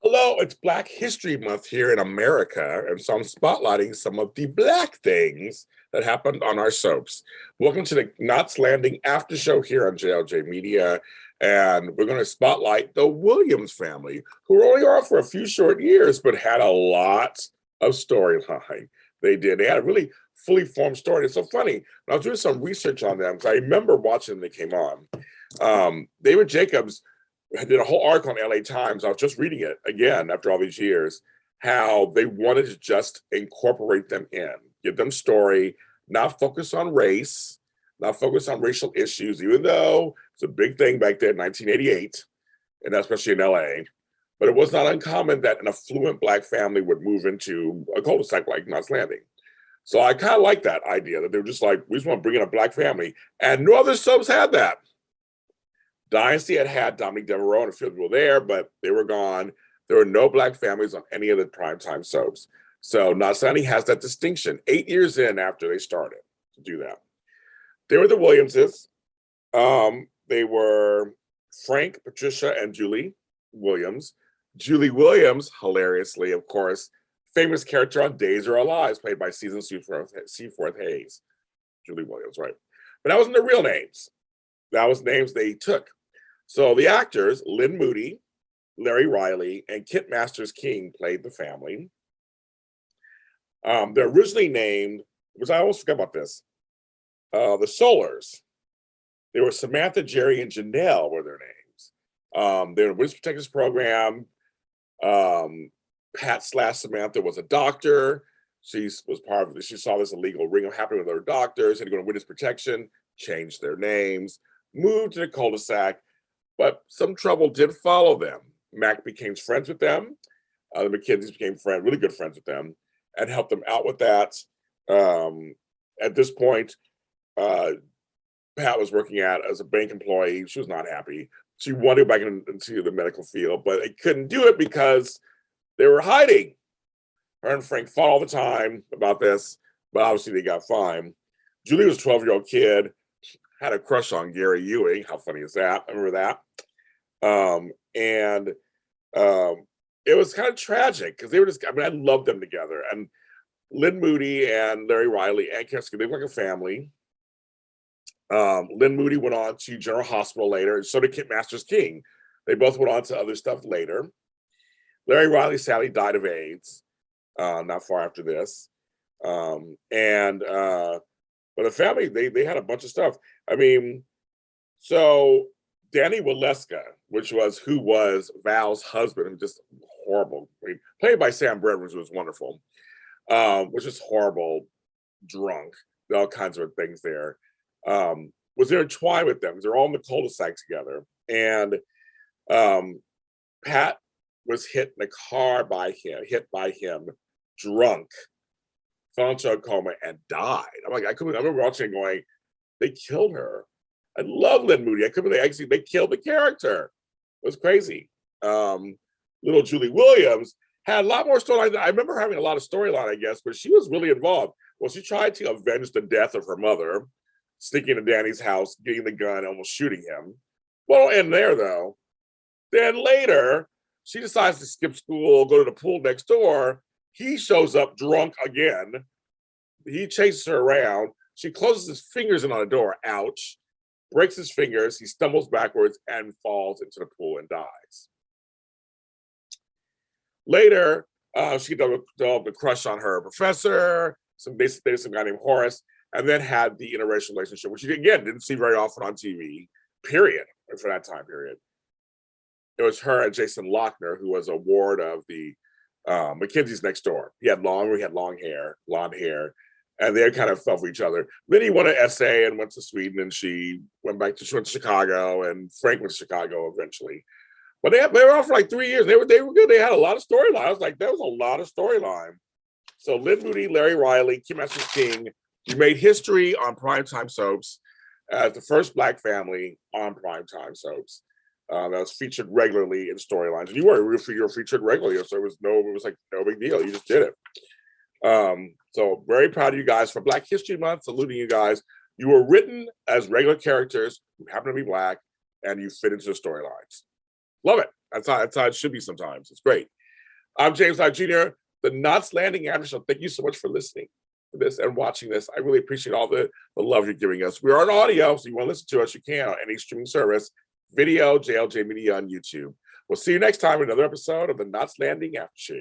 Hello, it's Black History Month here in America, and so I'm spotlighting some of the Black things that happened on our soaps. Welcome to the Knots Landing After Show here on JLJ Media, and we're going to spotlight the Williams family, who were only on for a few short years, but had a lot of storyline. They did. They had a really fully formed story. It's so funny. When I was doing some research on them, because I remember watching them when they came on. David Jacobs I did a whole article on LA Times. I was just reading it again after all these years, how they wanted to just incorporate them in, give them story, not focus on race, not focus on racial issues, even though it's a big thing back then, 1988, and especially in LA. But it was not uncommon that an affluent Black family would move into a cul-de-sac like Knots Landing. So I kind of like that idea that they were just like, we just want to bring in a Black family. And no other soaps had that. Dynasty had Dominique Devereaux and a few people there, but they were gone. There were no Black families on any of the primetime soaps. So Knots Landing has that distinction 8 years in after they started to do that. They were the Williamses. They were Frank, Patricia, and Julie Williams. Julie Williams, hilariously, of course, famous character on Days Are Alive, played by Seaforth Hayes. Julie Williams, right? But that wasn't their real names. That was names they took. So the actors, Lynn Moody, Larry Riley, and Kit Masters King played the family. They're originally named, which I almost forgot about this, the Solars. They were Samantha, Jerry, and Janelle were their names. They were in the Witness Protection Program. Pat/Samantha was a doctor. She was part of it. She saw this illegal ring happening with other doctors, had to go to witness protection, changed their names, moved to the cul-de-sac, but some trouble did follow them. Mac became friends with them. The McKenzie's became really good friends with them, and helped them out with that. At this point, Pat was working as a bank employee. She was not happy. She wanted to go back into the medical field, but they couldn't do it because they were hiding. Her and Frank fought all the time about this, but obviously they got fine. Julie was a 12-year-old kid, had a crush on Gary Ewing. How funny is that? I remember that. It was kind of tragic because they were I loved them together. And Lynn Moody and Larry Riley and Kevin, they were like a family. Lynn Moody went on to General Hospital later, and so did Kit Masters King. They both went on to other stuff later. Larry Riley sadly died of AIDS not far after this. But the family, they had a bunch of stuff. I mean, so Danny Waleska, who was Val's husband, just horrible. I mean, played by Sam Bradford, who was wonderful, was just horrible, drunk, all kinds of things there. Was intertwined with them. They're all in the cul-de-sac together. And Pat was hit in a car by him, drunk, fell into a coma and died. I remember watching it going, they killed her. I love Lynn Moody. I couldn't believe they killed the character. It was crazy. Little Julie Williams had a lot more storyline. I remember having a lot of storyline, I guess, but she was really involved. Well, she tried to avenge the death of her mother, sneaking into Danny's house, getting the gun, almost shooting him. Well, end there though. Then later, she decides to skip school, go to the pool next door. He shows up drunk again. He chases her around. She closes his fingers in on the door. Ouch. Breaks his fingers. He stumbles backwards and falls into the pool and dies. Later, she developed a crush on her professor, some guy named Horace, and then had the interracial relationship, which again didn't see very often on TV, period, for that time period. It was her and Jason Lochner, who was a ward of the McKenzie's next door. He had blonde hair, and they kind of fell for each other. Then he won an essay and went to Sweden, and she went to Chicago, and Frank went to Chicago eventually. But they were on for like 3 years. They were good. They had a lot of storyline. I was like, there was a lot of storyline. So Lynn Moody, Larry Riley, Kit Masters King, you made history on primetime soaps as the first Black family on primetime soaps. That was featured regularly in storylines. And you were featured regularly, so it was like no big deal. You just did it. So very proud of you guys for Black History Month, saluting you guys. You were written as regular characters who happen to be Black, and you fit into the storylines. Love it. That's how it should be sometimes. It's great. I'm James Lott Jr., the Knots Landing After Show. Thank you so much for listening to this and watching this. I really appreciate all the love you're giving us. We are on audio, so you want to listen to us, you can on any streaming service. Video, JLJ Media on YouTube. We'll see you next time with another episode of the Knots Landing After Show.